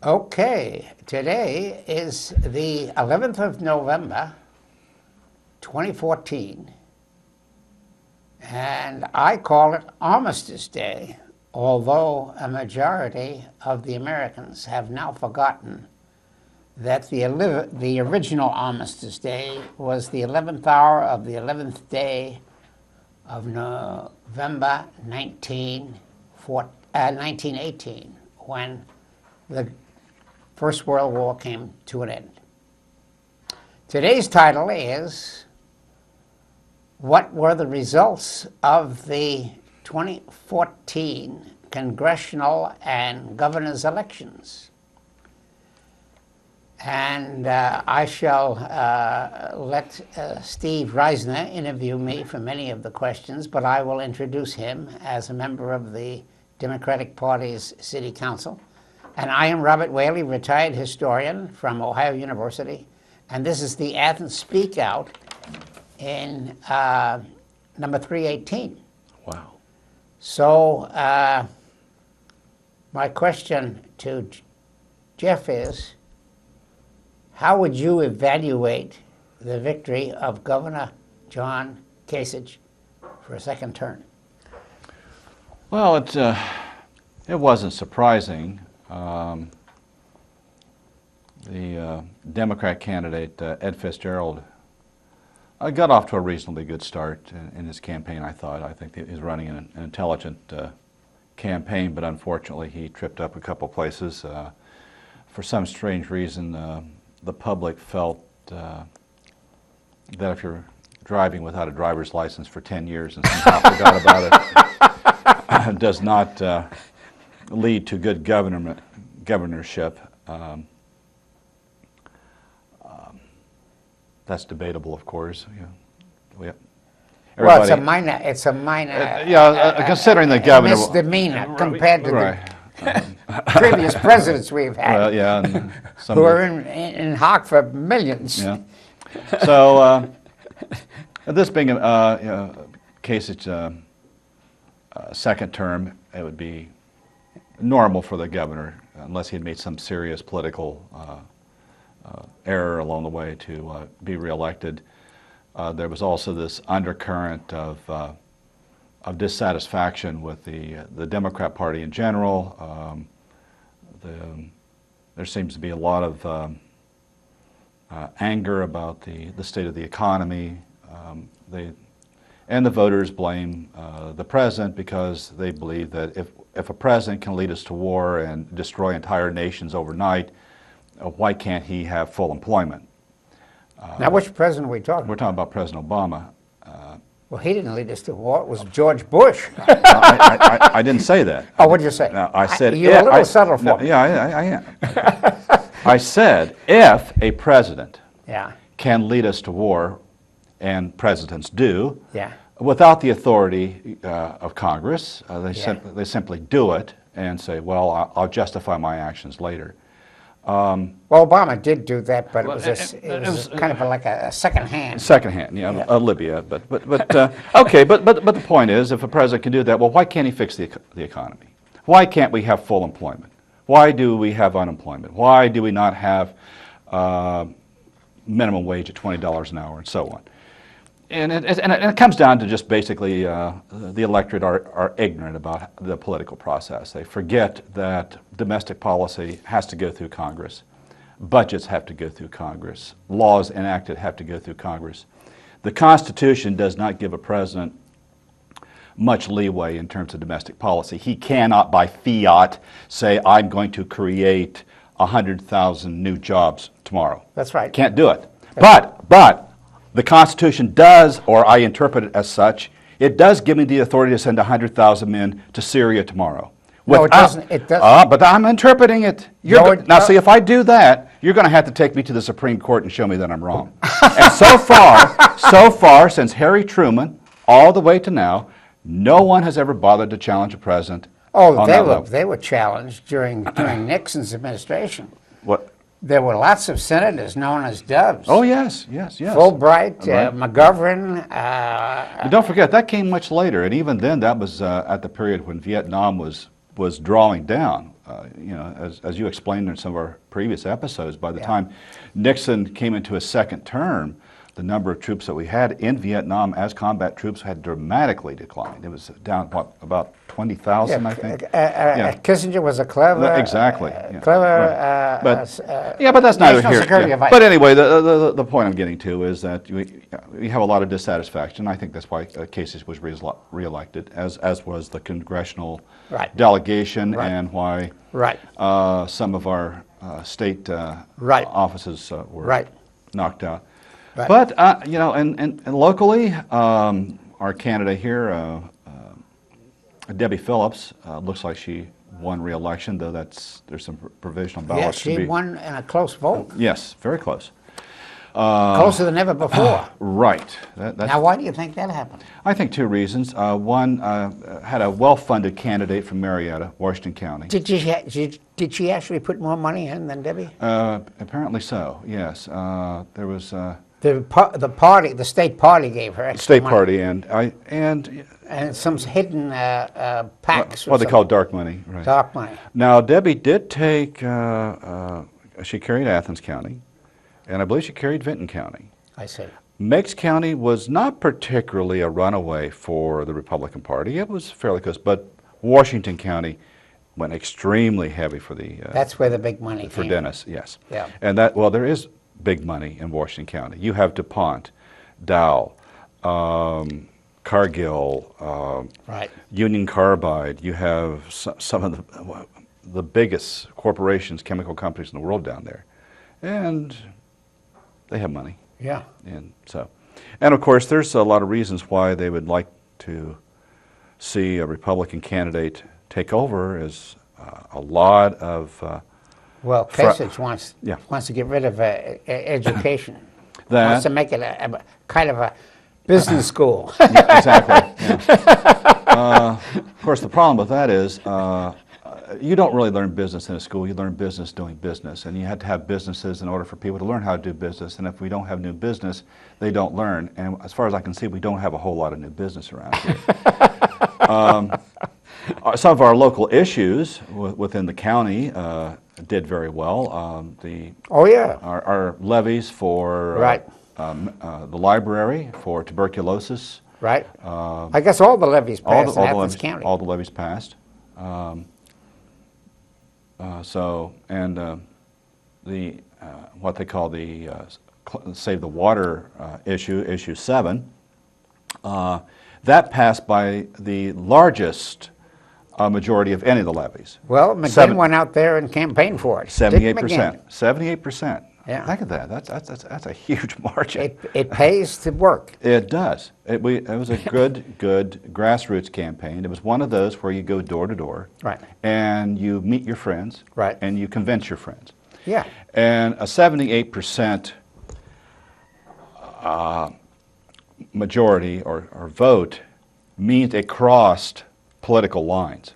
Okay, today is the 11th of November, 2014, and I call it Armistice Day, although a majority of the Americans have now forgotten that the original Armistice Day was the 11th hour of the 11th day of November 1918, when the First World War came to an end. Today's title is, what were the results of the 2014 congressional and governor's elections? And I shall let Steve Reisner interview me for many of the questions, but I will introduce him as a member of the Democratic Party's City Council. And I am Robert Whaley, retired historian from Ohio University, and this is the Athens Speakout in number 318. Wow. So my question to Jeff is, how would you evaluate the victory of Governor John Kasich for a second term? Well, it wasn't surprising. The Democrat candidate, Ed Fitzgerald, got off to a reasonably good start in his campaign, I thought. I think he was running an intelligent campaign, but unfortunately he tripped up a couple places. For some strange reason, the public felt that if you're driving without a driver's license for 10 years and somehow forgot about it, does not lead to good governorship. That's debatable, of course. Yeah. Well, it's a minor. Considering the governor, misdemeanor compared to the previous presidents we've had. Well, yeah, and who are in hock for millions. Yeah. So this being Kasich's second term, it would be normal for the governor, unless he had made some serious political error along the way, to be reelected. There was also this undercurrent of dissatisfaction with the Democrat Party in general. There seems to be a lot of anger about the state of the economy. And the voters blame the president because they believe that if a president can lead us to war and destroy entire nations overnight, why can't he have full employment? Now, which president are we talking about? We're talking about President Obama. Well, he didn't lead us to war. It was George Bush. I didn't say that. Oh, what did you say? No, I said... You're a little subtle for me. Yeah, I am. I said, if a president can lead us to war, and presidents do, without the authority of Congress, they simply do it and say, well, I'll justify my actions later. Well, Obama did do that, but it was kind of like a second hand. Second hand, Libya. But okay. But the point is, if a president can do that, well, why can't he fix the economy? Why can't we have full employment? Why do we have unemployment? Why do we not have minimum wage at $20 an hour and so on? And it comes down to just basically the electorate are ignorant about the political process. They forget that domestic policy has to go through Congress. Budgets have to go through Congress. Laws enacted have to go through Congress. The Constitution does not give a president much leeway in terms of domestic policy. He cannot, by fiat, say, I'm going to create 100,000 new jobs tomorrow. That's right. Can't do it. But the Constitution does, or I interpret it as such, it does give me the authority to send 100,000 men to Syria tomorrow. No, it doesn't. It doesn't. But I'm interpreting it. Now, see, if I do that, you're going to have to take me to the Supreme Court and show me that I'm wrong. And so far, since Harry Truman, all the way to now, no one has ever bothered to challenge a president. Oh, they were challenged during Nixon's administration. What? There were lots of senators known as doves. Oh, yes. Fulbright, McGovern. But don't forget, that came much later, and even then that was at the period when Vietnam was drawing down. you know, as you explained in some of our previous episodes, by the Yeah. time Nixon came into his second term, the number of troops that we had in Vietnam as combat troops had dramatically declined. It was down, what, about 20,000, I think? Kissinger was a clever, exactly. Yeah. clever Right. But that's neither national here. security Yeah. advice. But anyway, the point I'm getting to is that we have a lot of dissatisfaction. I think that's why Casey was reelected, as was the congressional Right. delegation, Right. and why Right. some of our state Right. offices were Right. knocked out. Right. But you know, and locally, our candidate here, Debbie Phillips, looks like she won re-election, though there's some provisional ballots to Yes, be. she won in a close vote, Yes, very close. closer than ever before. Right. That's, Now, why do you think that happened? I think two reasons. One, had a well-funded candidate from Marietta, Washington County. Did she actually put more money in than Debbie? Apparently so. Yes. There was. The state party gave her extra State money. party and some hidden packs. what they call dark money. Right. Dark money. Now Debbie did take. She carried Athens County, and I believe she carried Vinton County. I see. Meigs County was not particularly a runaway for the Republican Party. It was fairly close, but Washington County went extremely heavy for the. That's where the big money for came. Dennis. Yes. Yeah. And there is big money in Washington County. You have DuPont, Dow, Cargill, Right. Union Carbide. You have some of the biggest corporations, chemical companies in the world down there, and they have money. Yeah. And of course, there's a lot of reasons why they would like to see a Republican candidate take over. Is a lot of Well, Kasich wants to get rid of education. That Wants to make it a kind of a business school. Yeah, exactly. Yeah. Of course, the problem with that is you don't really learn business in a school. You learn business doing business, and you have to have businesses in order for people to learn how to do business. And if we don't have new business, they don't learn. And as far as I can see, we don't have a whole lot of new business around here. Some of our local issues within the county did very well. Our levies for the library, for tuberculosis. Right. I guess all the levies passed in Athens County. All the levies passed. The what they call the Save the Water issue 7, that passed by the largest majority of any of the levies. Well, McGinn went out there and campaigned for it. 78%. 78%. Yeah. Think of that. That's a huge margin. It pays to work. It does. It was a good grassroots campaign. It was one of those where you go door to door, right, and you meet your friends, right, and you convince your friends. Yeah. And a 78% majority or vote means it crossed political lines.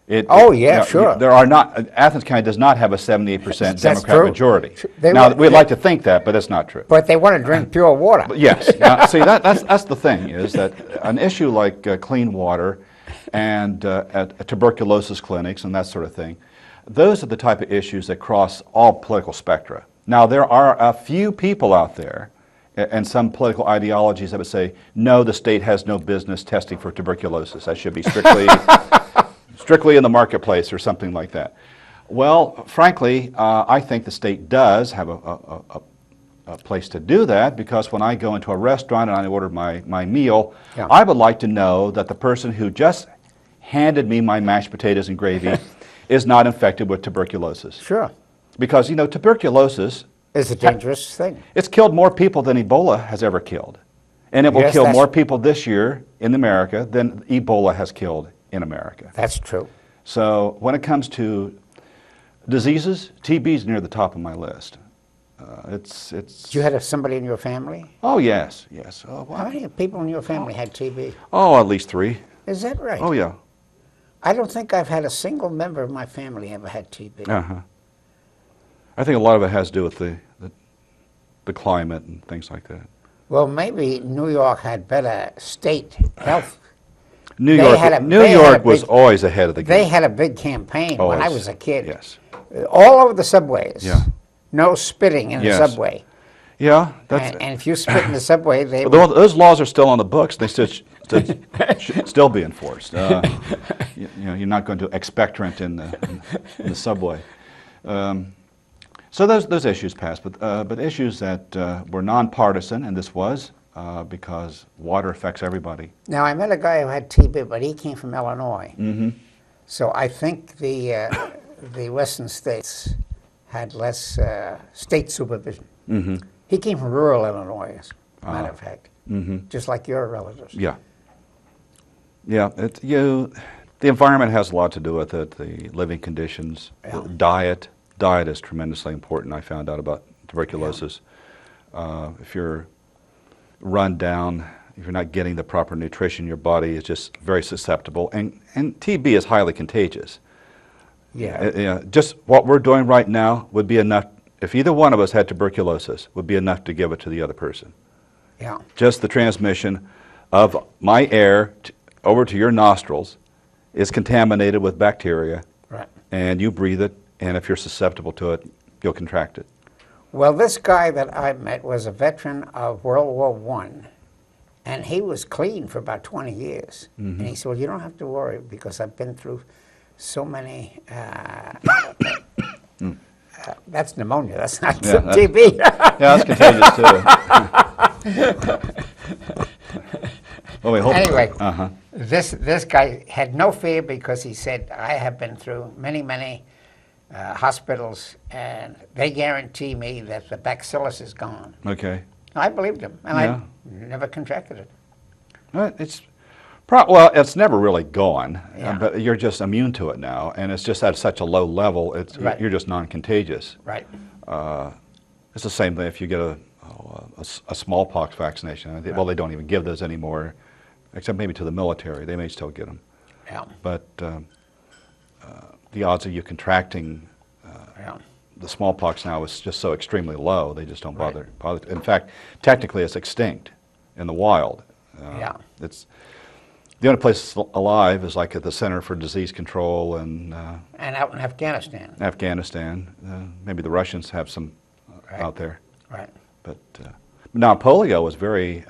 Sure. There are not. Athens County does not have a 78% Democrat majority. We'd like to think that, but that's not true. But they want to drink pure water. But yes. Now, see, that's the thing, is that an issue like clean water and tuberculosis clinics and that sort of thing, those are the type of issues that cross all political spectra. Now, there are a few people out there and some political ideologies that would say, no, the state has no business testing for tuberculosis. That should be strictly in the marketplace or something like that. Well, frankly, I think the state does have a place to do that, because when I go into a restaurant and I order my meal, yeah, I would like to know that the person who just handed me my mashed potatoes and gravy is not infected with tuberculosis. Sure. Because, tuberculosis is a dangerous thing. It's killed more people than Ebola has ever killed. And it will kill more people this year in America than Ebola has killed in America. That's true. So when it comes to diseases, TB is near the top of my list. Did you have somebody in your family? Oh, yes. Oh, wow. How many people in your family had TB? Oh, at least 3. Is that right? Oh, yeah. I don't think I've had a single member of my family ever had TB. Uh-huh. I think a lot of it has to do with the climate and things like that. Well, maybe New York had better state health New They York, had a- New they had a York was big- always ahead of the They game. had a big campaign when I Always. was a kid. Yes. All over the subways. Yeah. No spitting in Yes. the subway. Yeah, that's. And if you spit in the subway, they Well, would, those laws are still on the books. They should still be enforced. You know, you're not going to expectorant in the subway. So those issues passed, but issues that were nonpartisan, and this was because water affects everybody. Now, I met a guy who had TB, but he came from Illinois. Mm-hmm. So I think the western states had less state supervision. Mm-hmm. He came from rural Illinois, as a matter of fact, Mm-hmm. just like your relatives. Yeah. Yeah. The environment has a lot to do with it. The living conditions, Yeah. diet. Diet is tremendously important. I found out about tuberculosis. If you're run down, if you're not getting the proper nutrition, your body is just very susceptible. And TB is highly contagious. Yeah. Just what we're doing right now would be enough. If either one of us had tuberculosis, would be enough to give it to the other person. Yeah. Just the transmission of my air over to your nostrils is contaminated with bacteria, Right. and you breathe it, and if you're susceptible to it, you'll contract it. Well, this guy that I met was a veteran of World War I, and he was clean for about 20 years. Mm-hmm. And he said, well, you don't have to worry because I've been through so many... that's pneumonia. That's not Yeah, TB. Yeah, that's contagious too. Well, we hope. Anyway, Uh-huh. this guy had no fear because he said, I have been through many hospitals, and they guarantee me that the bacillus is gone. Okay. I believed him, and Yeah. I never contracted it. Well, it's never really gone, Yeah. but you're just immune to it now, and it's just at such a low level. Right. You're just non-contagious. Right. It's the same thing if you get a smallpox vaccination. Well, they don't even give those anymore, except maybe to the military. They may still get them. Yeah. But the odds of you contracting Yeah. the smallpox now is just so extremely low. They just don't Right. bother. In fact, technically, it's extinct in the wild. Yeah. It's the only place alive is like at the Center for Disease Control in And out in Afghanistan. Afghanistan. Maybe the Russians have some Right. out there. Right. But now polio was very.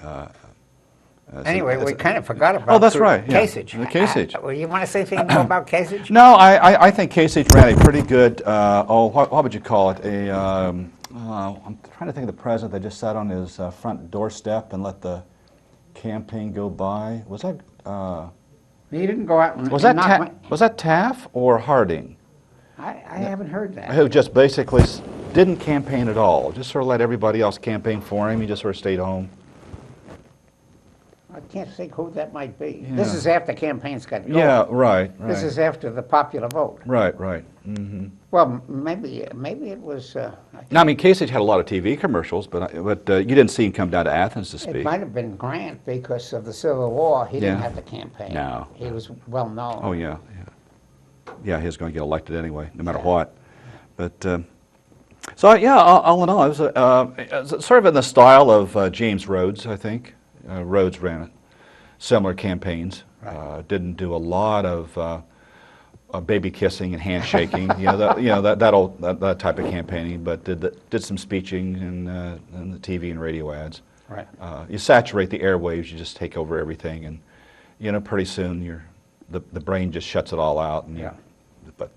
Anyway, we kind of forgot about Oh, that's right, yeah. Kasich. The Kasich. Well, you want to say anything more about Kasich? No, I think Kasich ran a pretty good. What would you call it? I'm trying to think of the president that just sat on his front doorstep and let the campaign go by. Was that? He didn't go out and Was that knock was that Taft or Harding? I haven't heard that. Who just basically didn't campaign at all. Just sort of let everybody else campaign for him. He just sort of stayed home. I can't think who that might be. Yeah. This is after campaigns got going. Yeah, right. This is after the popular vote. Right. Mm-hmm. Well, maybe it was. Now, I mean, Kasich had a lot of TV commercials, but you didn't see him come down to Athens to It speak. might have been Grant because of the Civil War. He didn't Yeah. have the campaign. No. He was well known. Oh yeah. Yeah, he was going to get elected anyway, no matter Yeah. what. But so yeah, all in all, it was sort of in the style of James Rhodes, I think. Rhodes ran similar campaigns. Right. Didn't do a lot of baby kissing and handshaking, that type of campaigning, but did some speeching in the TV and radio ads. Right. You saturate the airwaves, you just take over everything, and pretty soon the brain just shuts it all out. And Yeah. But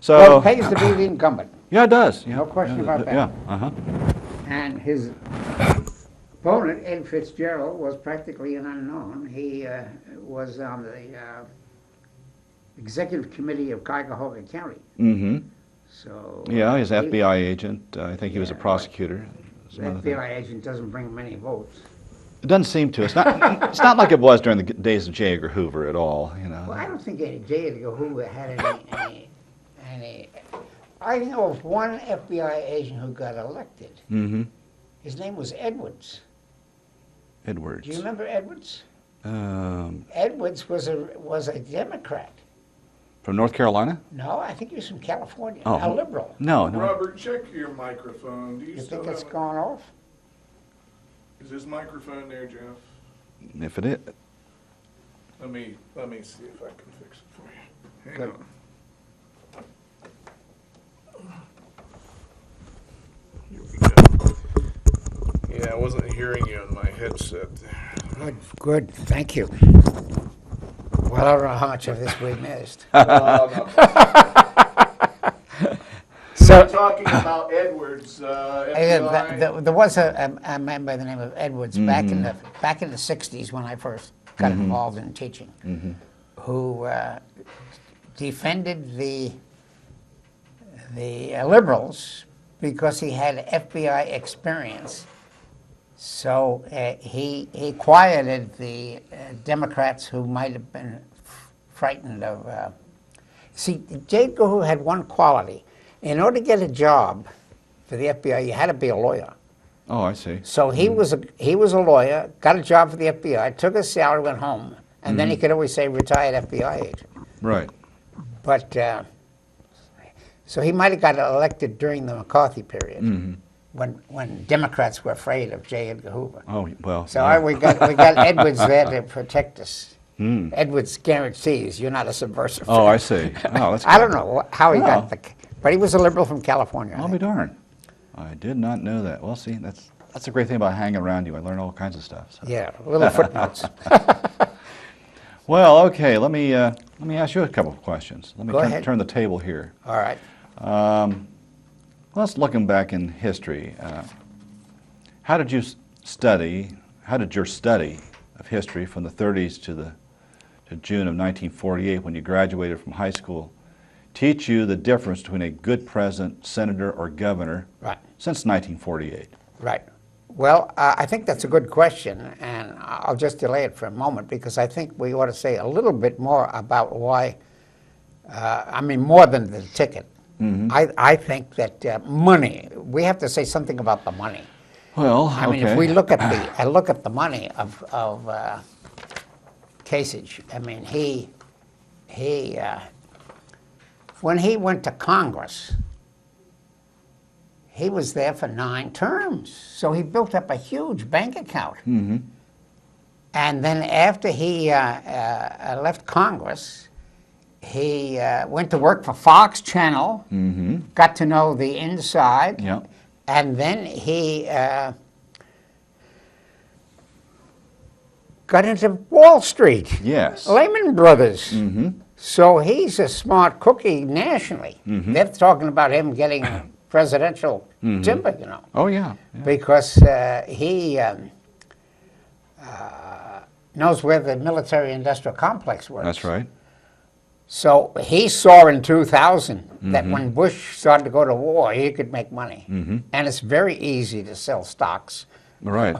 so Well, it pays to be the incumbent. yeah, it does. Yeah, No question about that. Yeah. Uh-huh. And his opponent, Ed Fitzgerald, was practically an unknown. He was on the executive committee of Cuyahoga County. Mm-hmm. So Yeah, he's an FBI agent. I think he was a Yeah, prosecutor. The Some other thing. FBI agent doesn't bring many votes. It doesn't seem to. It's not. It's not like it was during the days of J. Edgar Hoover at all. Well, I don't think J. Edgar Hoover had any. I know of one FBI agent who got elected. Mm-hmm. His name was Edwards. Edwards. Do you remember Edwards? Um, Edwards was a Democrat. from North Carolina? No, I think he was from California. Oh. A liberal. No. Robert, check your microphone. Do you, You still think it's have gone off? Is this microphone there, Jeff? If it is, Let me see if I can fix it for you. Hang Good. on. Here we go. Yeah, I wasn't hearing you on my headset there. Good, good, thank you. Well, I don't know how much of this we missed. So talking about Edwards, FBI. There was a man by the name of Edwards back in the '60s when I first got involved in teaching, who defended the liberals because he had FBI experience. So he quieted the Democrats who might have been frightened of. See, J. Edgar Hoover had one quality. In order to get a job for the FBI, you had to be a lawyer. Oh, I see. So he was a lawyer, got a job for the FBI, took his salary, went home, and then he could always say retired FBI agent. Right. But so he might have got elected during the McCarthy period, when Democrats were afraid of J. Edgar Hoover. Oh, well. So yeah. we got Edwards there to protect us. Edwards guarantees you're not a subversive. Oh, I see. Oh, that's I good. don't know how he got the, but he was a liberal from California. I I'll be think. darned. I did not know that. Well, see, that's a great thing about hanging around you. I learn all kinds of stuff. So. Yeah, little footnotes. Well, okay. Let me ask you a couple of questions. Let me Go ahead. turn the table here. All right. Let's looking back in history. How did you study? How did your study of history from the 30s to June of 1948, when you graduated from high school, teach you the difference between a good president, senator, or governor Right. since 1948? Right. Well, I think that's a good question, and I'll just delay it for a moment because I think we ought to say a little bit more about why, more than the ticket. I think that money, we have to say something about the money. Well, I mean, if we look at the money of Kasich, I mean, he when he went to Congress, he was there for 9 terms. So he built up a huge bank account. And then after he left Congress, he went to work for Fox Channel, got to know the inside, Yeah. and then he got into Wall Street. Yes. Lehman Brothers. So he's a smart cookie nationally. They're talking about him getting presidential timber, you know, Oh, yeah. because he knows where the military-industrial complex works. That's right. So he saw in 2000 that when Bush started to go to war, he could make money. And it's very easy to sell stocks Right.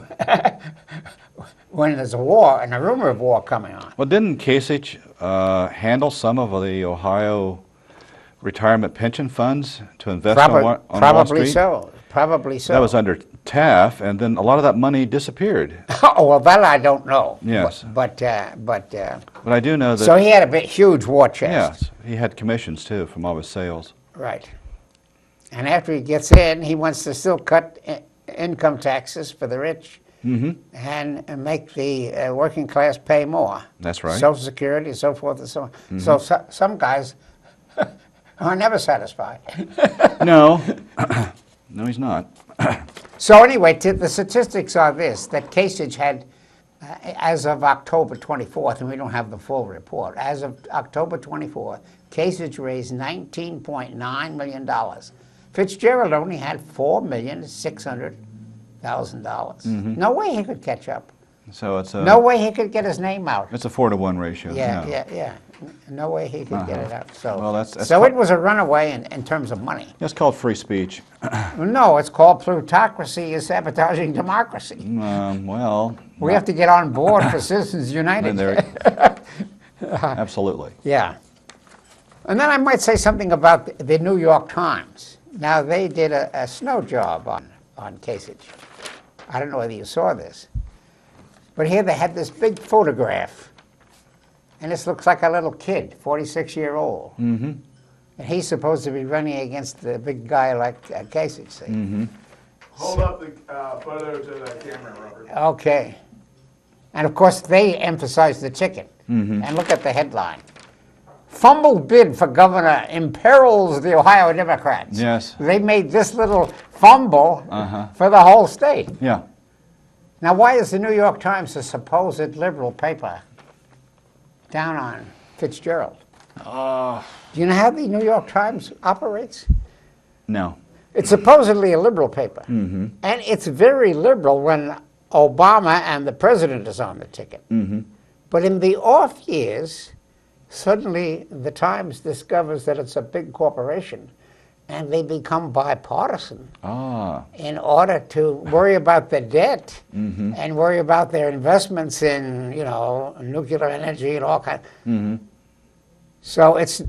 when there's a war and a rumor of war coming on. Well, didn't Kasich handle some of the Ohio retirement pension funds to invest on Wall Probably Street? so. Probably so. That was under Taft, and then a lot of that money disappeared. Oh, well, that I don't know. Yes. But But I do know that. so he had a huge war chest. Yes, he had commissions too from all his sales. Right. And after he gets in, he wants to still cut income taxes for the rich and make the working class pay more. That's right. Social Security, so forth and so on. So some guys are never satisfied. No, no, he's not. So anyway, the statistics are this, that Kasich had, as of October 24th, and we don't have the full report, as of October 24th, Kasich raised $19.9 million. Fitzgerald only had $4,600,000. No way he could catch up. So it's a No way he could get his name out. It's a 4-to-1 ratio. Yeah. No way he could get it out. So, Well, that's so it was a runaway in terms of money. That's called free speech. No, it's called plutocracy is sabotaging democracy. Well, We have to get on board for Citizens United. absolutely. Yeah. And then I might say something about the New York Times. Now, they did a snow job on Kasich. I don't know whether you saw this. But here they had this big photograph. And this looks like a little kid, 46-year-old. And he's supposed to be running against the big guy like Kasich. See? Hold up the photo to the camera, Robert. Okay. And of course, they emphasized the ticket. and look at the headline. Fumble bid for governor imperils the Ohio Democrats. Yes. They made this little fumble for the whole state. Yeah. Now, why is the New York Times a supposed liberal paper down on Fitzgerald? Do you know how the New York Times operates? No. It's supposedly a liberal paper. And it's very liberal when Obama and the president is on the ticket. But in the off years, suddenly the Times discovers that it's a big corporation, and they become bipartisan in order to worry about the debt and worry about their investments in, you know, nuclear energy and all kinds. So it's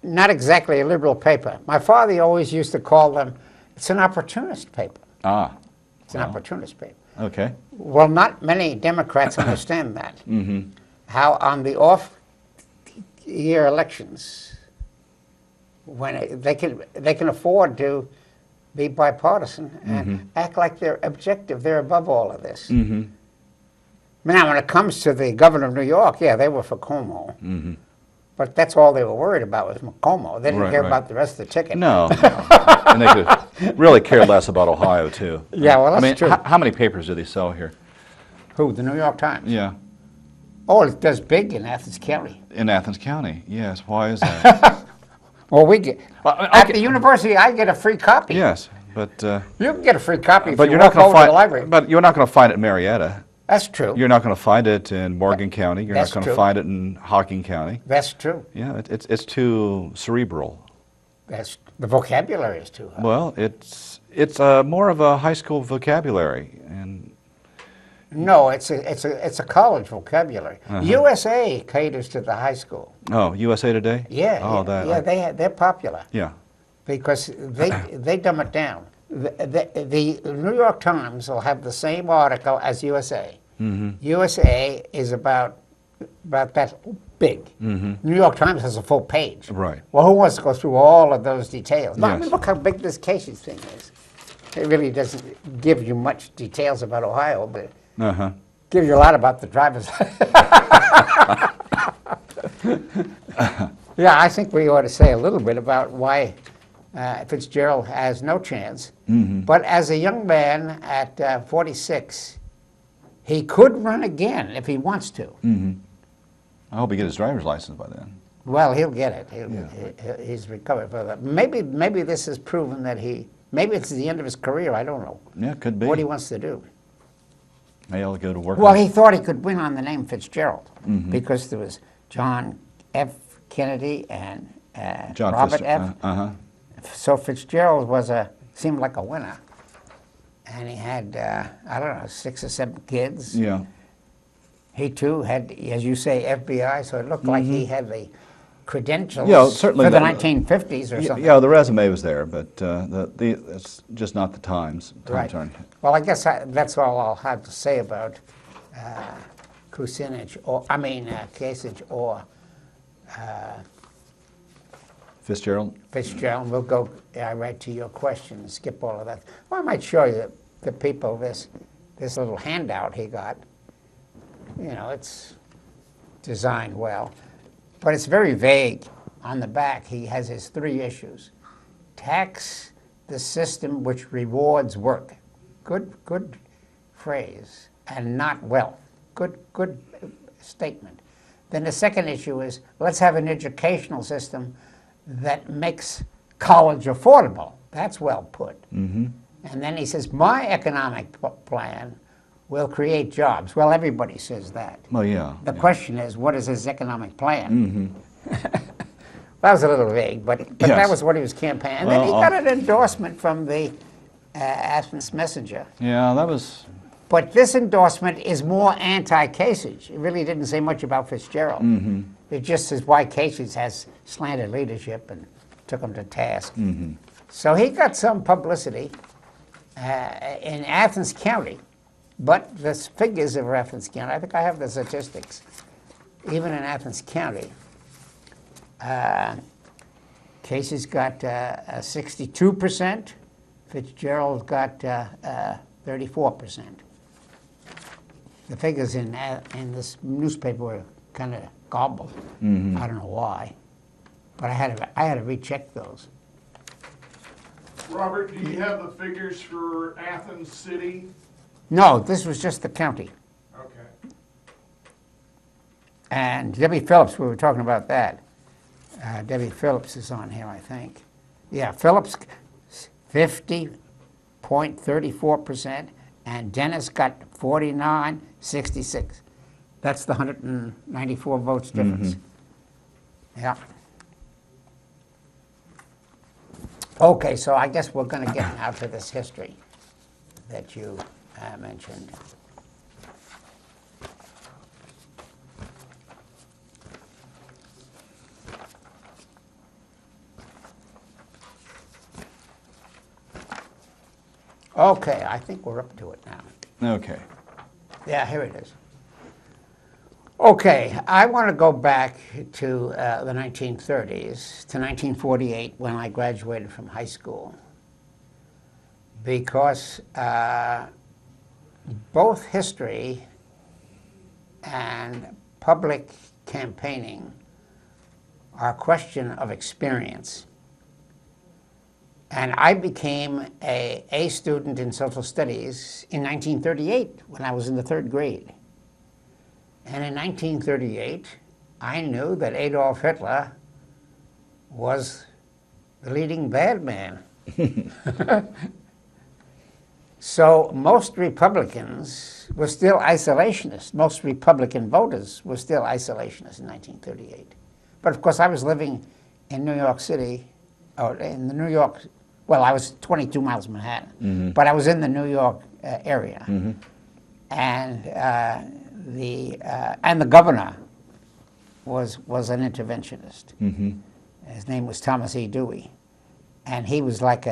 not exactly a liberal paper. My father always used to call them, it's an opportunist paper. It's an opportunist paper. Okay. Well, not many Democrats understand that. How on the off-year elections, when they can afford to be bipartisan and act like they're objective, they're above all of this. Now, when it comes to the governor of New York, yeah, they were for Cuomo. But that's all they were worried about was Cuomo. They didn't care about the rest of the ticket. No. And they could really care less about Ohio, too. Yeah, well, that's true. How many papers do they sell here? Who, the New York Times? Yeah. Oh, it does big in Athens County. In Athens County, yes. Why is that? Well, we get, at the university, I get a free copy. Yes, but... You can get a free copy if but you you're not walk going over to to find. the library. But you're not going to find it in Marietta. That's true. You're not going to find it in Morgan County. You're That's not going true. to find it in Hocking County. That's true. Yeah, it's too cerebral. That's the vocabulary is too high. Well, it's more of a high school vocabulary, and No, it's a college vocabulary. USA caters to the high school. oh, USA Today. Yeah, Oh, they're popular yeah. because they dumb it down. The New York Times will have the same article as USA. USA is about that big. New York Times has a full page. Right. Well, who wants to go through all of those details? No, I mean, Yes. look how big this Casey's thing is. It really doesn't give you much details about Ohio, but it gives you a lot about the drivers. Yeah, I think we ought to say a little bit about why Fitzgerald has no chance. But as a young man at 46, he could run again if he wants to. I hope he gets his driver's license by then. Well, he'll get it. He's recovered for that. Maybe this has proven that maybe it's the end of his career. I don't know. Yeah, could be. What he wants to do. Maybe I'll go to work. Well, he thought he could win on the name Fitzgerald because there was John F. Kennedy and John Robert Fitzgerald. F. So Fitzgerald seemed like a winner, and he had I don't know 6 or 7 kids. Yeah. He too had, as you say, FBI. So it looked like he had the credentials certainly for the that- 1950s or something. Yeah, the resume was there, but it's just not the times. Right. Turn. Well, I guess that's all I'll have to say about Kucinich, Kasich or Fitzgerald. Fitzgerald. We'll go right to your question and skip all of that. Well, I might show you the people this little handout he got. You know, it's designed well, but it's very vague. On the back, he has his 3 issues. Tax the system which rewards work. Good phrase. And not wealth. Good statement. Then the second issue is, let's have an educational system that makes college affordable. That's well put. And then he says, my economic plan will create jobs. Well, everybody says that. Well, yeah. The question is, what is his economic plan? That was a little vague, but Yes. that was what he was campaigning. And then he Well, got an endorsement from the Athens Messenger. Yeah, that was. But this endorsement is more anti-Kasich. It really didn't say much about Fitzgerald. It just says why Kasich has slanted leadership and took him to task. So he got some publicity in Athens County. But the figures of Athens County, I think I have the statistics. Even in Athens County, Casey's got 62%. Fitzgerald got 34%. The figures in this newspaper were kind of gobbled. I don't know why, but I had to recheck those. Robert, do you have the figures for Athens City? No, this was just the county. Okay. And Debbie Phillips, we were talking about that. Debbie Phillips is on here, I think. Yeah, Phillips, 50.34%, and Dennis got 49.66. That's the 194 votes difference. Yeah. Okay, so I guess we're going to get now to this history that you mentioned. Okay, I think we're up to it now. Okay. Yeah, here it is. Okay, I want to go back to the 1930s, to 1948, when I graduated from high school, because both history and public campaigning are a question of experience. And I became a student in social studies in 1938 when I was in the 3rd grade. And in 1938, I knew that Adolf Hitler was the leading bad man. So most Republicans were still isolationists. Most Republican voters were still isolationists in 1938. But of course, I was living in New York City, or in the New York, well, I was 22 miles from Manhattan, but I was in the New York area. And the governor was an interventionist. His name was Thomas E. Dewey, and he was like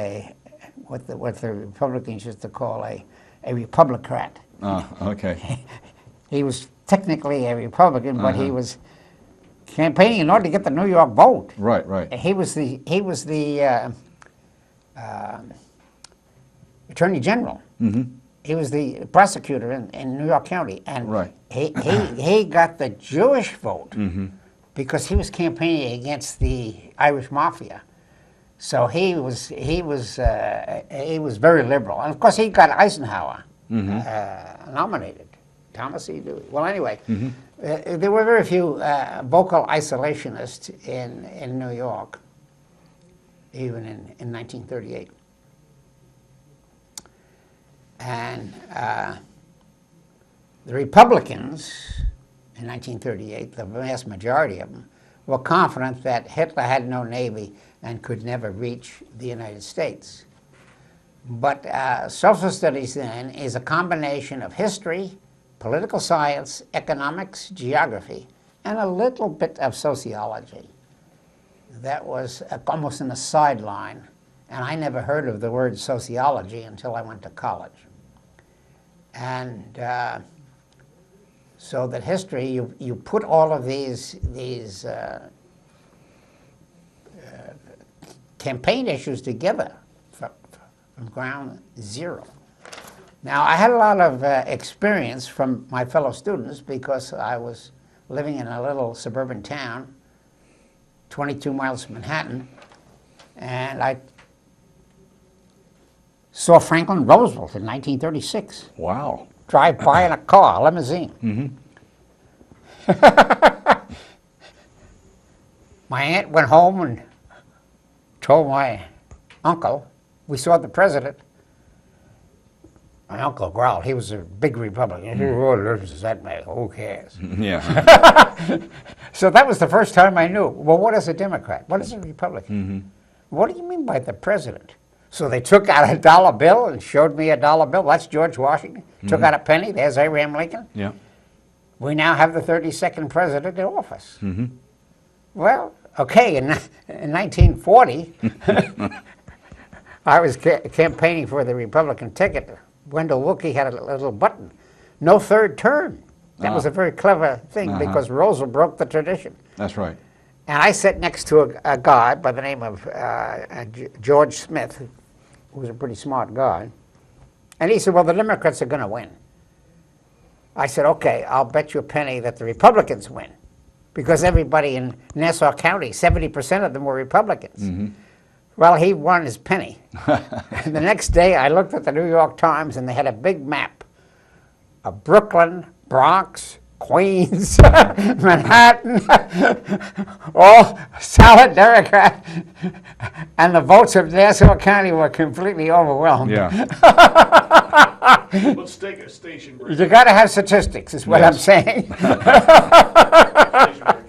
what the Republicans used to call a Republicrat. Okay. He was technically a Republican, but he was campaigning in order to get the New York vote. Right, right. He was the Attorney General. He was the prosecutor in New York County, and Right. he got the Jewish vote because he was campaigning against the Irish Mafia. So he was very liberal, and of course he got Eisenhower nominated. Thomas E. Dewey. Well, anyway, there were very few vocal isolationists in New York, even in 1938. And the Republicans in 1938, the vast majority of them, were confident that Hitler had no navy and could never reach the United States. But social studies then is a combination of history, political science, economics, geography, and a little bit of sociology. That was almost in a sideline, and I never heard of the word sociology until I went to college. And so that history, you put all of these campaign issues together from ground zero. Now, I had a lot of experience from my fellow students because I was living in a little suburban town, 22 miles from Manhattan, and I saw Franklin Roosevelt in 1936. Wow. Drive by in a car, a limousine. My aunt went home and told my uncle, we saw the president. My uncle growled. He was a big Republican. What does that matter? Who cares? Yeah. So that was the first time I knew, well, what is a Democrat? What is a Republican? What do you mean by the president? So they took out a dollar bill and showed me a dollar bill. That's George Washington. Took out a penny. There's Abraham Lincoln. Yeah. We now have the 32nd president in office. Well, okay, in 1940, I was campaigning for the Republican ticket. Wendell Willkie had a little button. No third term. That was a very clever thing because Roosevelt broke the tradition. That's right. And I sat next to a guy by the name of George Smith, who was a pretty smart guy. And he said, well, the Democrats are going to win. I said, okay, I'll bet you a penny that the Republicans win. because everybody in Nassau County, 70% of them were Republicans. Well, he won his penny. And the next day, I looked at the New York Times, and they had a big map of Brooklyn, Bronx, Queens, Manhattan, all solid Democrat, and the votes of Nassau County were completely overwhelmed. Yeah. Let's take a station break. You got to have statistics, is what I'm Yes. saying. Station break.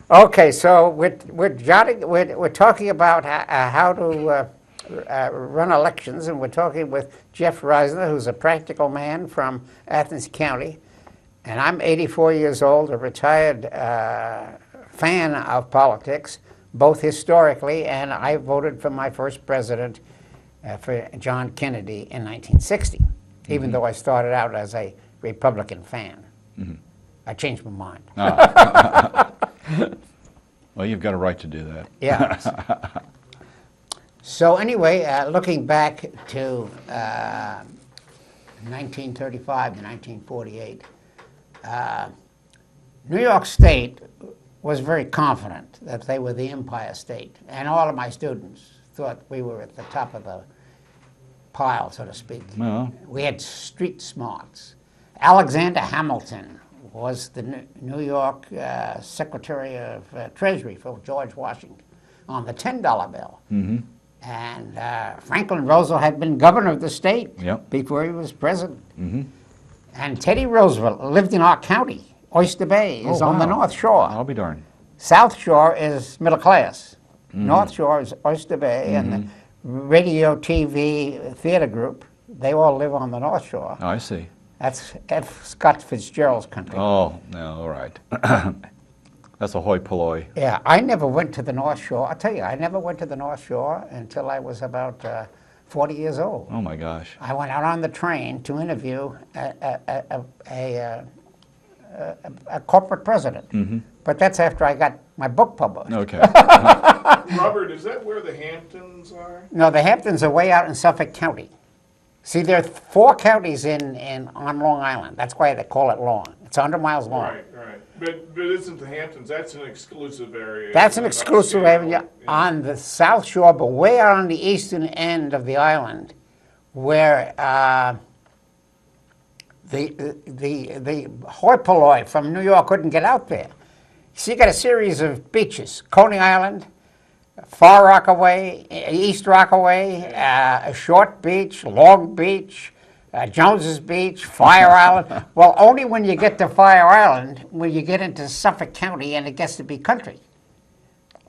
Okay, so we're talking about how to run elections, and we're talking with Jeff Reisner, who's a practical man from Athens County. And I'm 84 years old, a retired fan of politics, both historically, and I voted for my first president, for John Kennedy in 1960, even though I started out as a Republican fan. I changed my mind. Well, you've got a right to do that. Yeah. So anyway, looking back to 1935 to 1948, New York State was very confident that they were the Empire State, and all of my students thought we were at the top of the pile, so to speak. Well, We had street smarts. Alexander Hamilton was the New York Secretary of Treasury for George Washington on the $10 bill. And Franklin Roosevelt had been governor of the state Yep. before he was president. And Teddy Roosevelt lived in our county. Oyster Bay is on the wow. North Shore. I'll be darned. South Shore is middle class. North Shore is Oyster Bay, and the radio, TV, theater group, they all live on the North Shore. Oh, I see. That's F. Scott Fitzgerald's country. Oh, no, all right. That's a hoi polloi. Yeah, I never went to the North Shore. I'll tell you, I never went to the North Shore until I was about 40 years old. Oh, my gosh. I went out on the train to interview a corporate president. But that's after I got my book published. Okay. Robert, is that where the Hamptons are? No, the Hamptons are way out in Suffolk County. See, there are 4 counties on Long Island. That's why they call it Long. It's 100 miles long. Right. But isn't the Hamptons, that's an exclusive area? That's an exclusive area on the South Shore, but way out on the eastern end of the island, where the hoi polloi from New York couldn't get out there. So you got a series of beaches: Coney Island, Far Rockaway, East Rockaway, Short Beach, Long Beach, Jones's Beach, Fire Island. Well, only when you get to Fire Island will you get into Suffolk County, and it gets to be country.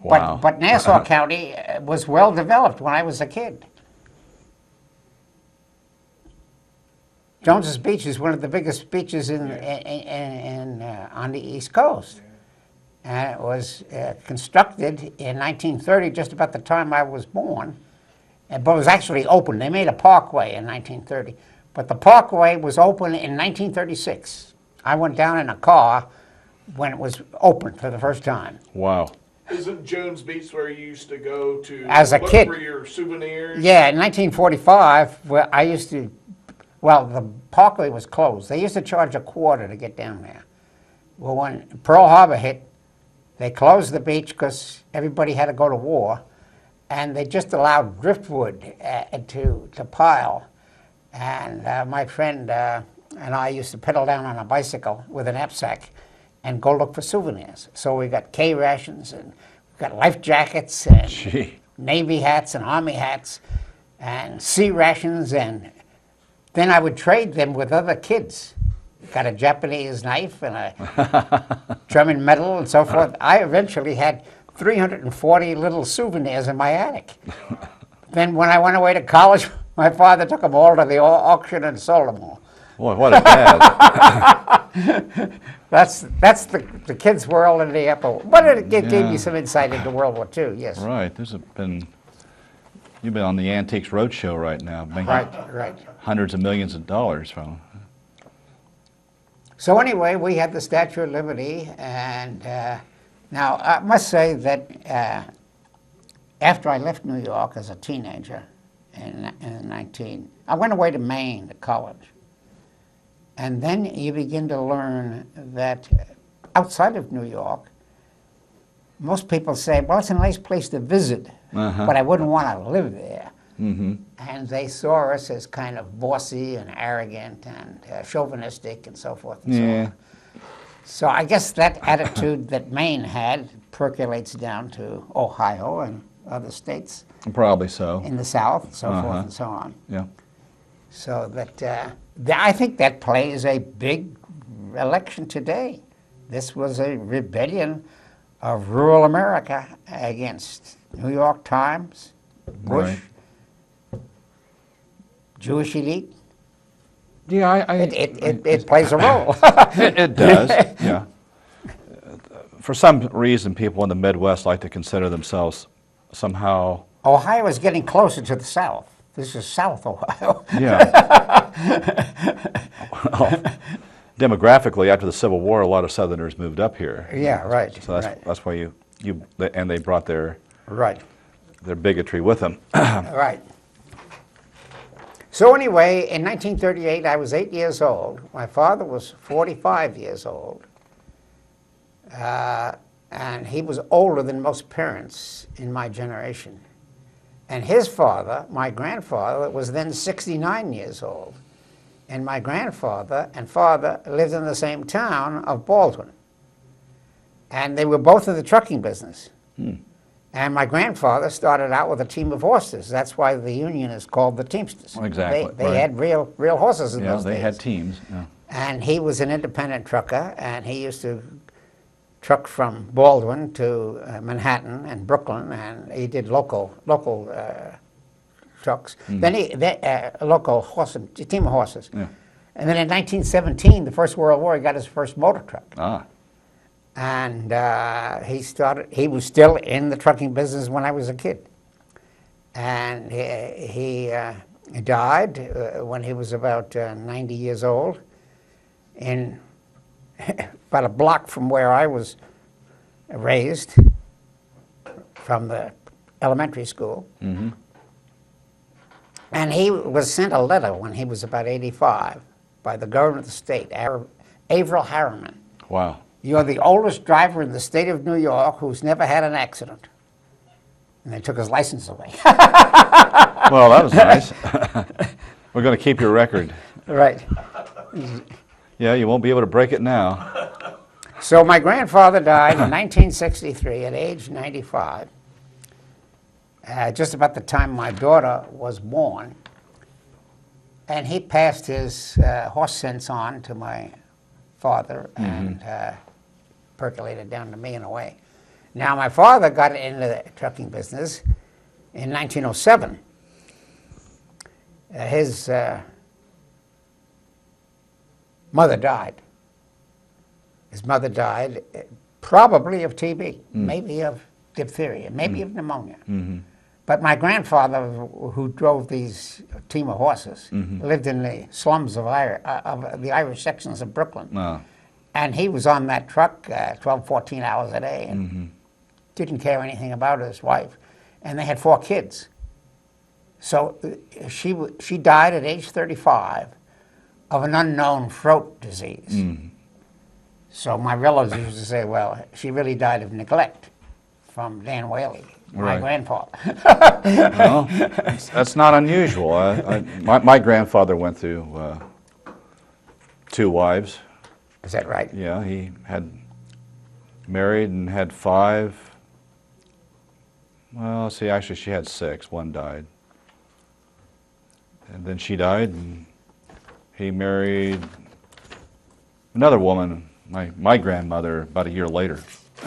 Wow. But Nassau County was well developed when I was a kid. Jones's Beach is one of the biggest beaches on the East Coast. And it was constructed in 1930, just about the time I was born. But it was actually open. They made a parkway in 1930. But the parkway was open in 1936. I went down in a car when it was open for the first time. Wow. Isn't Jones Beach where you used to go to As a look kid. for your souvenirs? Yeah, in 1945, where I used to, well, the parkway was closed. They used to charge a quarter to get down there. Well, when Pearl Harbor hit, they closed the beach because everybody had to go to war, and they just allowed driftwood to pile. And my friend and I used to pedal down on a bicycle with a knapsack and go look for souvenirs. So we got K rations, and we got life jackets, and Gee. Navy hats and Army hats, and C rations, and then I would trade them with other kids. Got a Japanese knife and a German medal and so forth. I eventually had 340 little souvenirs in my attic. Then when I went away to college, my father took them all to the auction and sold them all. Boy, what a dad. That's the kids' world in the Apple. But it gave me some insight into World War II, yes. Right. You've been on the Antiques Roadshow right now, making Right. hundreds of millions of dollars from. So anyway, we had the Statue of Liberty, and now I must say that after I left New York as a teenager in I went away to Maine to college. And then you begin to learn that outside of New York, most people say, well, it's a nice place to visit, but I wouldn't want to live there. And they saw us as kind of bossy and arrogant and chauvinistic and so forth and so on. So I guess that attitude that Maine had percolates down to Ohio and other states. Probably so. In the South, so forth and so on. Yeah. So that I think that plays a big election today. This was a rebellion of rural America against New York Times, Bush, Jewish elite. Yeah, it plays a role. It does, yeah. For some reason, people in the Midwest like to consider themselves somehow... Ohio is getting closer to the South. This is South Ohio. Yeah. Well, demographically, after the Civil War, a lot of Southerners moved up here. Yeah, right. So that's why and they brought their bigotry with them. Right. So anyway, in 1938, I was 8 years old. My father was 45 years old. And he was older than most parents in my generation. And his father, my grandfather, was then 69 years old. And my grandfather and father lived in the same town of Baldwin. And they were both in the trucking business. And my grandfather started out with a team of horses. That's why the union is called the Teamsters. Exactly. They had real horses in those days. Yeah, they had teams. Yeah. And he was an independent trucker, and he used to truck from Baldwin to Manhattan and Brooklyn, and he did local trucks. Then a local team of horses. Yeah. And then in 1917, the First World War, he got his first motor truck. And he was still in the trucking business when I was a kid. And he died when he was about 90 years old in about a block from where I was raised, from the elementary school. And he was sent a letter when he was about 85 by the governor of the state, Averell Harriman. Wow. You're the oldest driver in the state of New York who's never had an accident. And they took his license away. Well, that was nice. We're going to keep your record. Right. Yeah, you won't be able to break it now. So my grandfather died in 1963 at age 95, just about the time my daughter was born. And he passed his horse sense on to my father and percolated down to me in a way. Now, my father got into the trucking business in 1907. His mother died. His mother died probably of TB, maybe of diphtheria, maybe of pneumonia. But my grandfather, who drove these team of horses, lived in the slums of the Irish sections of Brooklyn. And he was on that truck 12, 14 hours a day and didn't care anything about his wife. And they had 4 kids. So she died at age 35 of an unknown throat disease. So my relatives used to say, well, she really died of neglect from Dan Whaley, my grandfather. Well, that's not unusual. My grandfather went through 2 wives. Is that right? Yeah, he had married and had 5. Well, see, actually she had 6. 1 died. And then she died, and he married another woman, my grandmother, about a year later,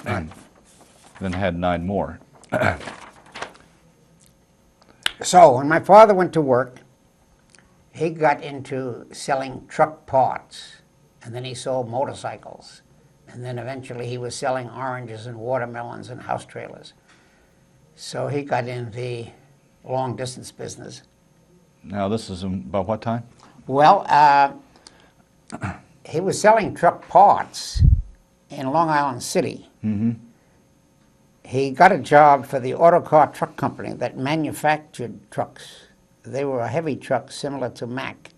and then had 9 more. So when my father went to work, he got into selling truck parts, and then he sold motorcycles, and then eventually he was selling oranges and watermelons and house trailers. So he got in the long-distance business. Now, this is about what time? Well, he was selling truck parts in Long Island City. He got a job for the Autocar Truck Company that manufactured trucks. They were heavy trucks similar to Mack.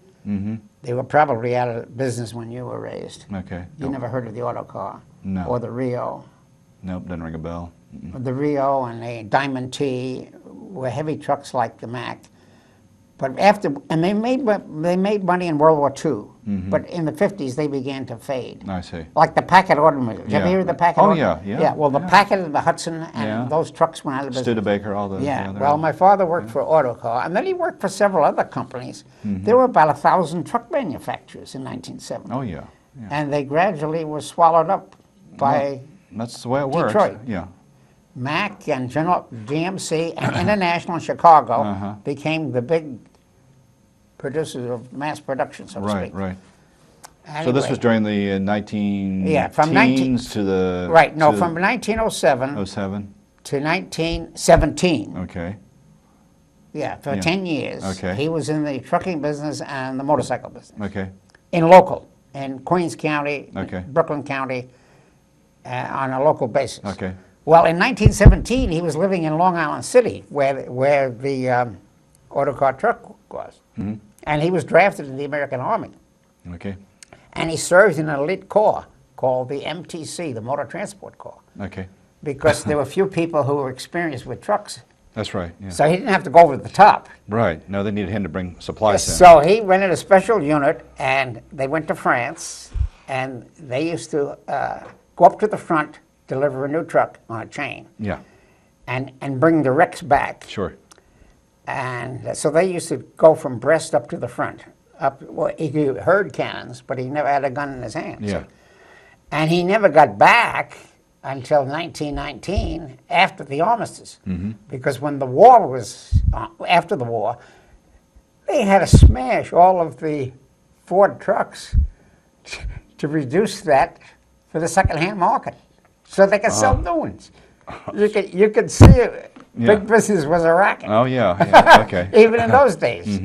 They were probably out of business when you were raised. Okay. You never heard of the Autocar? No. Or the Rio? Nope, doesn't ring a bell. The Rio and the Diamond T were heavy trucks like the Mack. But and they made money in World War II. But in the 50s, they began to fade. I see. Like the Packet automobiles. Yeah. Have you heard of the Packet? Oh, yeah. Well, the Packet and the Hudson and those trucks went out of business. Studebaker, all those. Yeah. Well, my father worked for Autocar, and then he worked for several other companies. There were about 1,000 truck manufacturers in 1970. Oh, yeah. And they gradually were swallowed up by That's the way it works. Detroit. Yeah. Mack and GMC and International in Chicago became the big producers of mass production, so to speak. Right. Anyway, So this was during the 19 from teens to the... from 1907 07? to 1917. Okay. Yeah, for 10 years. Okay. He was in the trucking business and the motorcycle business. Okay. In Queens County, Okay. Brooklyn County, on a local basis. Okay. Well, in 1917, he was living in Long Island City, where the Autocar truck was. And he was drafted in the American Army. Okay. And he served in an elite corps called the MTC, the Motor Transport Corps, Okay. because there were few people who were experienced with trucks. That's right. Yeah. So he didn't have to go over the top. Right. No, they needed him to bring supplies in. So he rented a special unit, and they went to France, and they used to go up to the front, deliver a new truck on a chain, Yeah. and bring the wrecks back. Sure. And so they used to go from Brest up to the front. He heard cannons, but he never had a gun in his hands. Yeah. And he never got back until 1919, after the armistice. Because when the war was, after the war, they had to smash all of the Ford trucks to reduce that for the second-hand market, so they could sell new ones. You could see it. Big business was a racket. Oh, yeah. Okay. Even in those days.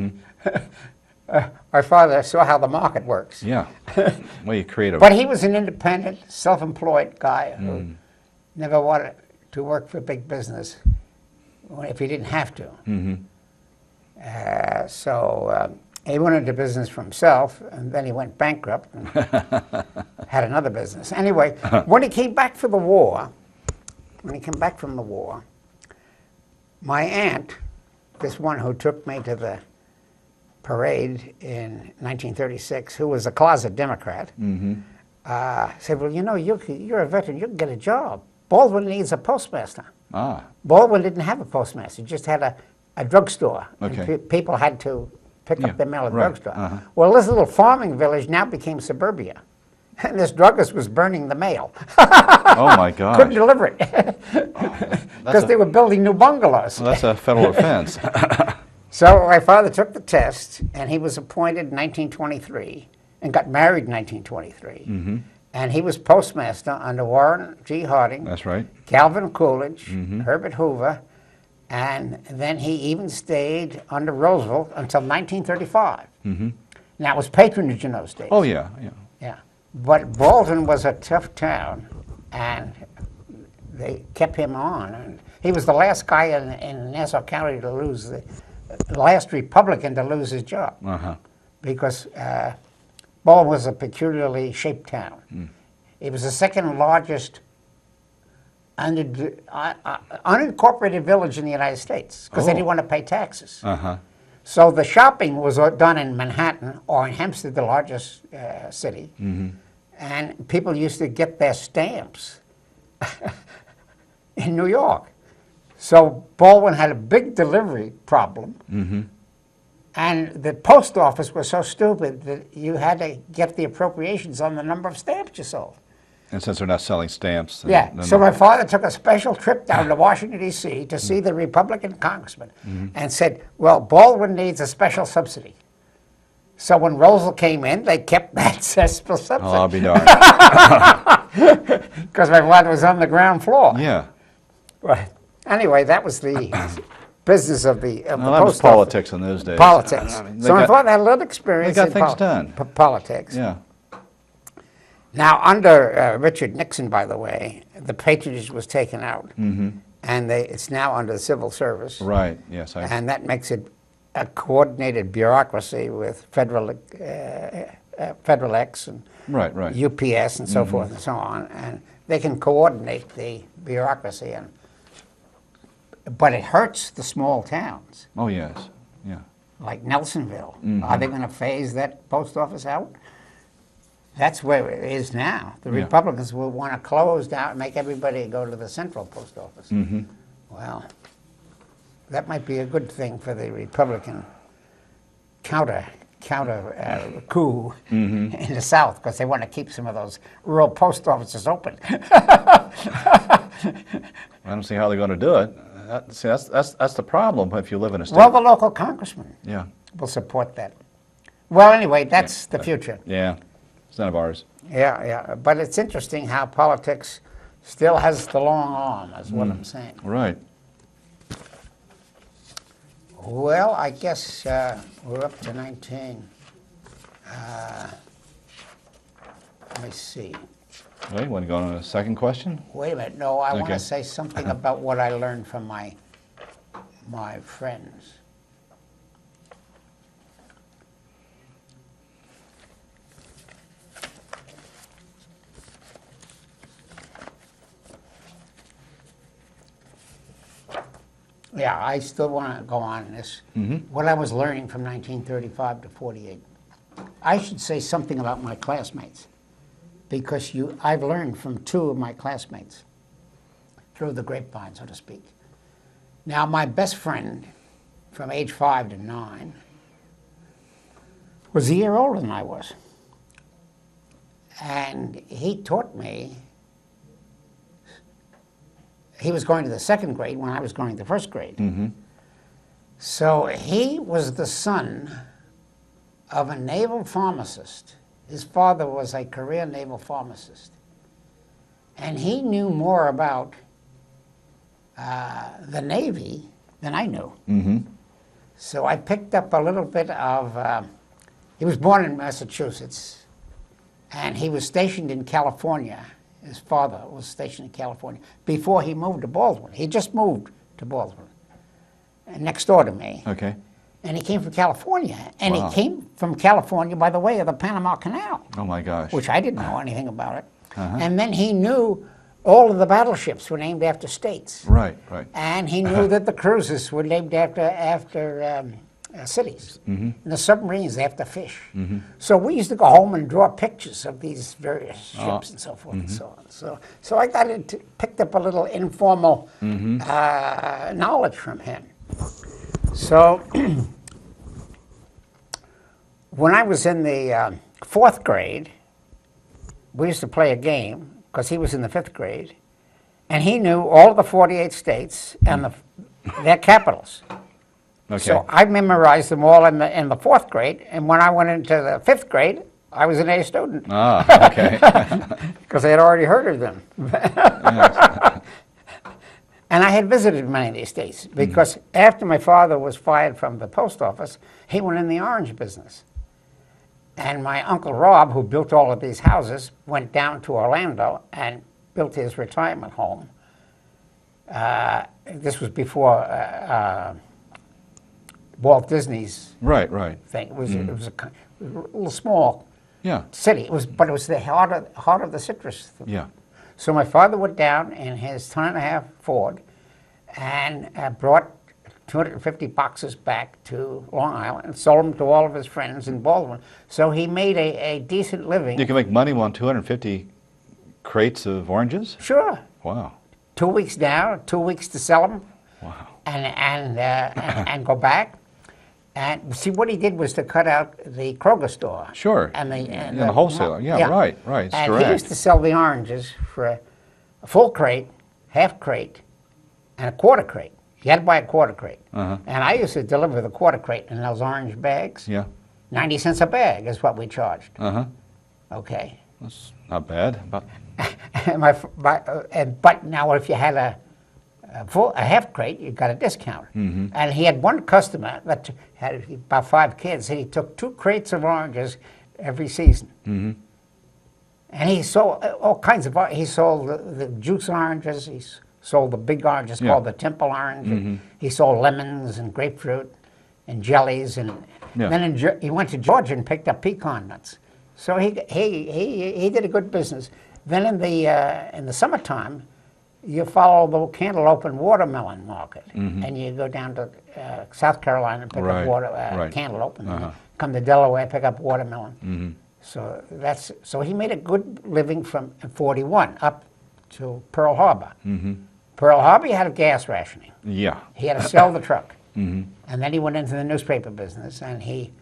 My father saw how the market works. Yeah. Well, you create a... But he was an independent, self-employed guy who never wanted to work for big business if he didn't have to. So he went into business for himself, and then he went bankrupt and had another business. Anyway, when he came back from the war, my aunt, this one who took me to the parade in 1936, who was a closet Democrat, said, well, you know, you're a veteran, you can get a job. Baldwin needs a postmaster. Baldwin didn't have a postmaster, he just had a drugstore. Okay. And people had to pick up their mail at the right. drugstore. Well, this little farming village now became suburbia. And this druggist was burning the mail. Oh, my God. Couldn't deliver it. Because they were building new bungalows. Well, that's a federal offense. So my father took the test, and he was appointed in 1923 and got married in 1923. And he was postmaster under Warren G. Harding. That's right. Calvin Coolidge, Herbert Hoover, and then he even stayed under Roosevelt until 1935. Now, it was patronage in those days. Oh, yeah. Yeah. But Bolton was a tough town, and they kept him on. And he was the last guy in Nassau County to lose, the last Republican to lose his job. Because Bolton was a peculiarly shaped town. It was the second largest unincorporated village in the United States, because they didn't want to pay taxes. So the shopping was done in Manhattan or in Hempstead, the largest city, and people used to get their stamps in New York. So Baldwin had a big delivery problem, and the post office was so stupid that you had to get the appropriations on the number of stamps you sold. And since they're not selling stamps... Yeah, so my father took a special trip down to Washington, D.C. to see the Republican congressman and said, well, Baldwin needs a special subsidy. So when Roosevelt came in, they kept that special subsidy. Oh, I'll be darned. Because my father was on the ground floor. Yeah. Right. Anyway, that was the business of the Well, post that was office. politics in those days. Politics. I mean, So my father had a little experience they got in things done. Politics. Yeah. Now, under Richard Nixon, by the way, the patronage was taken out, and it's now under the civil service. Right, yes. And that makes it a coordinated bureaucracy with Federal X and Right. UPS and so forth and so on. And they can coordinate the bureaucracy. And But it hurts the small towns, Oh, yes. Yeah. like Nelsonville. Are they going to phase that post office out? That's where it is now. The Yeah. Republicans will want to close down, make everybody go to the central post office. Well, that might be a good thing for the Republican counter coup in the South, because they want to keep some of those rural post offices open. I don't see how they're going to do it. See, that's the problem if you live in a state. Well, the local congressman Yeah. will support that. Well, anyway, that's the future. Yeah. It's none of ours. Yeah, yeah. But it's interesting how politics still has the long arm, is what I'm saying. Right. Well, I guess we're up to 19. Let me see. Okay, want to go on to the second question? Wait a minute. No, I want Okay. to say something about what I learned from my friends. Yeah, I still want to go on this. What I was learning from 1935 to 48. I should say something about my classmates, because I've learned from two of my classmates through the grapevine, so to speak. Now, my best friend from age 5 to 9 was a year older than I was. And he taught me. He was going to the second grade when I was going to the first grade. So he was the son of a naval pharmacist. His father was a career naval pharmacist. And he knew more about the Navy than I knew. So I picked up a little bit of, he was born in Massachusetts, and he was stationed in California. His father was stationed in California before he moved to Baldwin. He just moved to Baldwin, next door to me. Okay. And he came from California. And Wow. he came from California by the way of the Panama Canal, Oh, my gosh. which I didn't know anything about it. And then he knew all of the battleships were named after states. Right, right. And he knew that the cruisers were named after cities, and the submarines after fish. So we used to go home and draw pictures of these various ships and so forth and so on. So I picked up a little informal knowledge from him. So when I was in the fourth grade, we used to play a game, because he was in the fifth grade, and he knew all of the 48 states and their capitals. Okay. So I memorized them all in the fourth grade, and when I went into the fifth grade, I was an A student, Ah, okay. because I had already heard of them. And I had visited many of these states, because after my father was fired from the post office, he went in the orange business. And my Uncle Rob, who built all of these houses, went down to Orlando and built his retirement home. This was before Walt Disney's Right, right. thing. It was a little small Yeah, city. But it was the heart of the citrus. yeah. So my father went down in his ton-and-a-half Ford and brought 250 boxes back to Long Island and sold them to all of his friends in Baldwin. So he made a decent living. You can make money on 250 crates of oranges? Sure. Wow. 2 weeks down, 2 weeks to sell them, Wow. and go back. And see, what he did was to cut out the Kroger store. Sure. And the wholesaler. Yeah, right, right. It's and direct. he used to sell the oranges for a full crate, half crate, and a quarter crate. You had to buy a quarter crate. And I used to deliver the quarter crate in those orange bags. Yeah. 90 cents a bag is what we charged. Uh-huh. Okay. That's not bad. But But now if you had a half crate, you got a discount. And he had one customer that had about 5 kids, and he took 2 crates of oranges every season. And he sold all kinds of, he sold the juice oranges, he sold the big oranges called the Temple orange, he sold lemons and grapefruit and jellies, and then he went to Georgia and picked up pecan nuts. So he did a good business. Then in the summertime, you follow the cantaloupe and watermelon market, and you go down to South Carolina and pick up cantaloupe, and then come to Delaware and pick up watermelon. So he made a good living from 41 up to Pearl Harbor. Pearl Harbor, he had a gas rationing. Yeah. He had to sell the truck. And then he went into the newspaper business, and he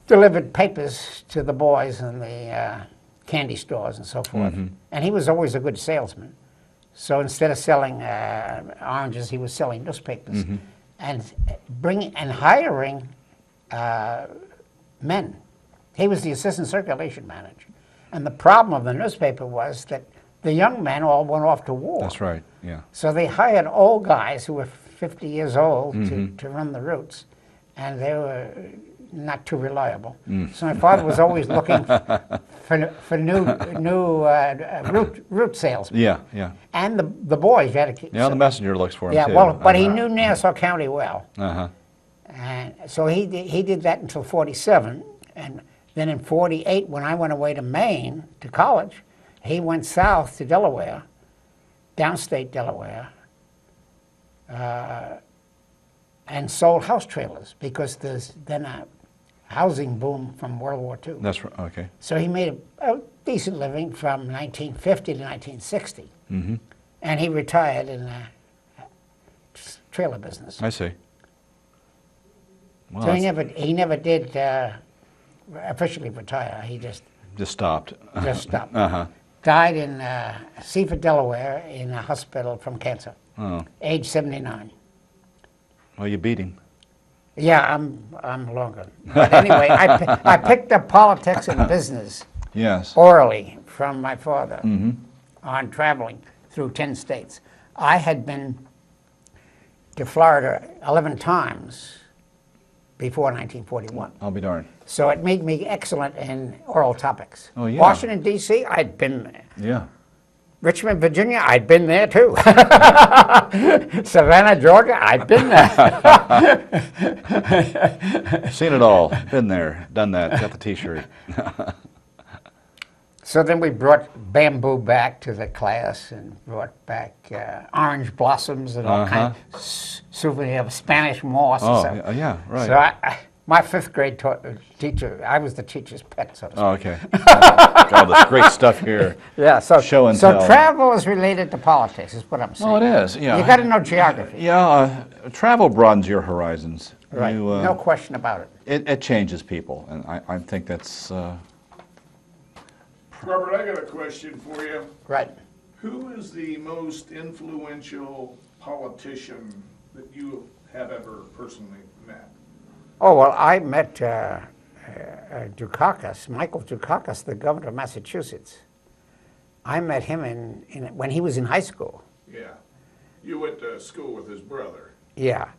delivered papers to the boys in the candy stores and so forth. And he was always a good salesman. So instead of selling oranges, he was selling newspapers and hiring men. He was the assistant circulation manager. And the problem of the newspaper was that the young men all went off to war. That's right, yeah. So they hired old guys who were 50 years old to run the routes, and they were not too reliable. So my father was always looking for new route salesmen. Yeah. And the boys had to. Yeah, the messenger looks for him yeah, too. well, but he knew Nassau County well. Uh-huh. And so he did that until 47, and then in 48, when I went away to Maine to college, he went south to Delaware, downstate Delaware, and sold house trailers because there's then a housing boom from World War II. That's right, okay. So he made a decent living from 1950 to 1960. And he retired in the trailer business. I see. Well, So he never did officially retire. He just stopped. stopped. Uh-huh. Died in Seaford, Delaware, in a hospital from cancer, Oh. age 79. Well, you beat him. Yeah, I'm longer. But anyway, I picked up politics and business Yes. orally from my father on traveling through 10 states. I had been to Florida 11 times before 1941. I'll be darned. So it made me excellent in oral topics. Oh, yeah. Washington, D.C., I'd been there. Yeah. Richmond, Virginia, I'd been there too. Savannah, Georgia, I'd been there. Seen it all. Been there. Done that. Got the T-shirt. So then we brought bamboo back to the class and brought back orange blossoms and all kinds of souvenir of Spanish moss. Oh, and stuff. yeah, right. So my fifth grade teacher, I was the teacher's pet, so to speak. Oh, okay. Got all this great stuff here. Yeah, so Show and so tell. travel is related to politics, is what I'm saying. Oh, it is. Yeah. You got to know geography. Yeah. Travel broadens your horizons. Right. You, No question about it. It changes people, and I think that's. Robert, I got a question for you. Right. Who is the most influential politician that you have ever personally met? Oh, well, I met Dukakis, Michael Dukakis, the governor of Massachusetts. I met him when he was in high school. Yeah. You went to school with his brother. Yeah.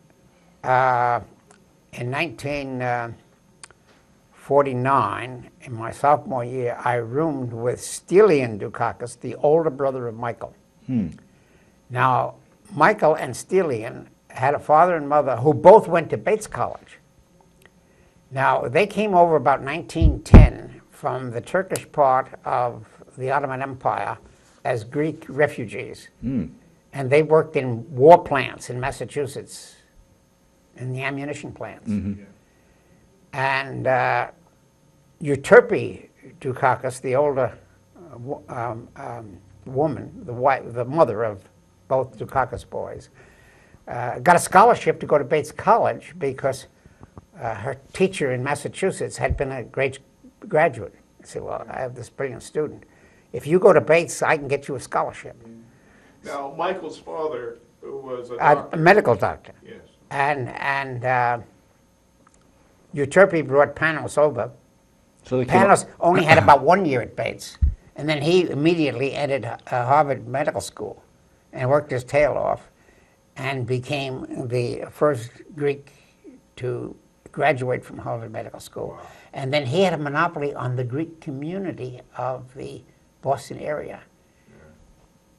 In 1949, in my sophomore year, I roomed with Stelian Dukakis, the older brother of Michael. Now, Michael and Stelian had a father and mother who both went to Bates College. Now, they came over about 1910 from the Turkish part of the Ottoman Empire as Greek refugees. And they worked in war plants in Massachusetts, in the ammunition plants. And Euterpe Dukakis, the older woman, the mother of both Dukakis boys, got a scholarship to go to Bates College because her teacher in Massachusetts had been a great graduate. I said, well, I have this brilliant student. If you go to Bates, I can get you a scholarship. Now, Michael's father was a A doctor. medical doctor. Yes. And Euterpe brought Panos over. So they came Panos only had about 1 year at Bates, and then he immediately entered Harvard Medical School and worked his tail off and became the first Greek to graduate from Harvard Medical School. Wow. And then he had a monopoly on the Greek community of the Boston area.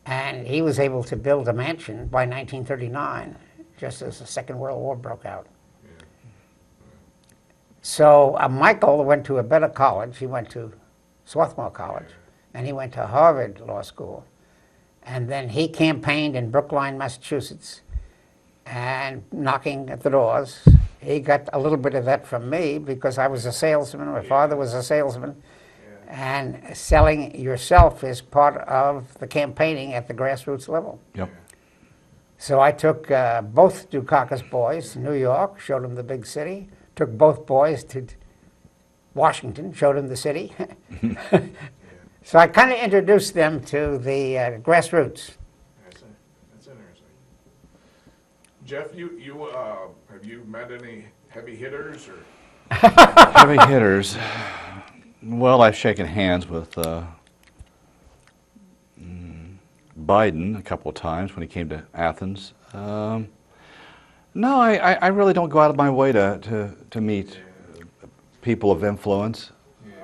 And he was able to build a mansion by 1939, just as the Second World War broke out. So Michael went to a better college. He went to Swarthmore College, and he went to Harvard Law School. And then he campaigned in Brookline, Massachusetts, and knocking at the doors. He got a little bit of that from me because I was a salesman. My father was a salesman. And selling yourself is part of the campaigning at the grassroots level. Yep. So I took both Dukakis boys to New York, showed them the big city. Took both boys to Washington, showed them the city. So I kind of introduced them to the grassroots. That's interesting. Jeff, have you met any heavy hitters or? Heavy hitters. Well, I've shaken hands with Biden a couple of times when he came to Athens. No, I really don't go out of my way to meet people of influence.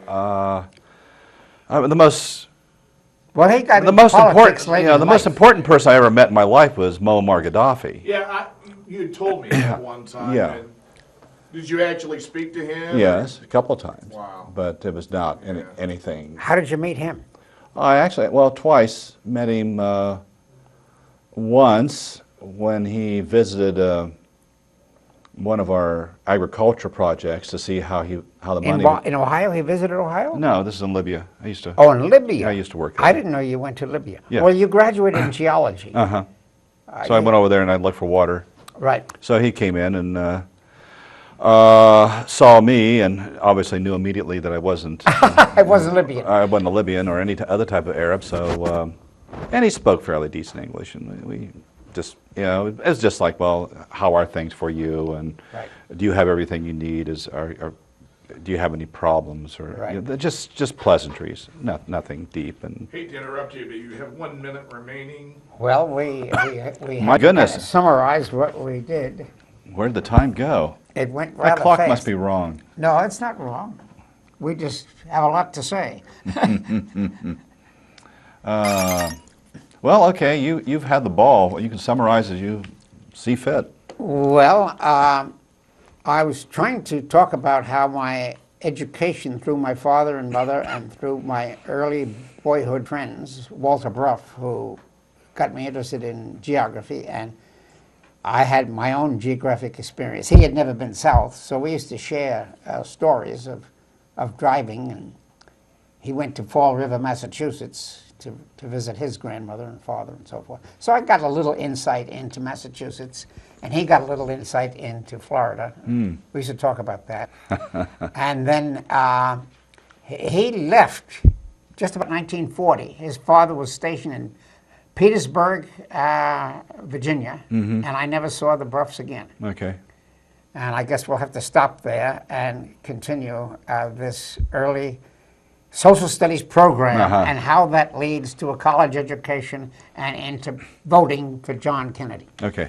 The most Well, he got the into most politics important late the in most life. important person I ever met in my life was Muammar Gaddafi. Yeah, you told me that one time. Yeah. And did you actually speak to him? Yes, a couple of times. Wow. But it was not anything. How did you meet him? I actually, well, twice met him. Once when he visited one of our agriculture projects to see how the money. In Ohio? He visited Ohio? No, this is in Libya. I used to. Oh, in Libya? I used to work there. I didn't know you went to Libya. Yeah. Well, you graduated in geology. Uh-huh. So I went over there and I looked for water. Right. So he came in and saw me and obviously knew immediately that I wasn't. I wasn't Libyan. I wasn't a Libyan or any other type of Arab. So, and he spoke fairly decent English, and we just, it was just like, well, how are things for you, and Right. do you have everything you need? Do you have any problems, or Right. just pleasantries, nothing deep. And Hate to interrupt you, but you have 1 minute remaining. Well, we My had goodness. to summarize what we did. where did the time go? It went My rather clock fast. must be wrong. No, it's not wrong. We just have a lot to say. Well, okay, you've had the ball. You can summarize as you see fit. Well, I was trying to talk about how my education through my father and mother and through my early boyhood friends, Walter Bruff, who got me interested in geography, and I had my own geographic experience. He had never been south, so we used to share stories of driving, and he went to Fall River, Massachusetts to visit his grandmother and father and so forth. So I got a little insight into Massachusetts, and he got a little insight into Florida. We used to talk about that. And then he left just about 1940. His father was stationed in Petersburg, Virginia, and I never saw the Bruffs again. Okay. And I guess we'll have to stop there and continue this early social studies program and how that leads to a college education and into voting for John Kennedy. Okay.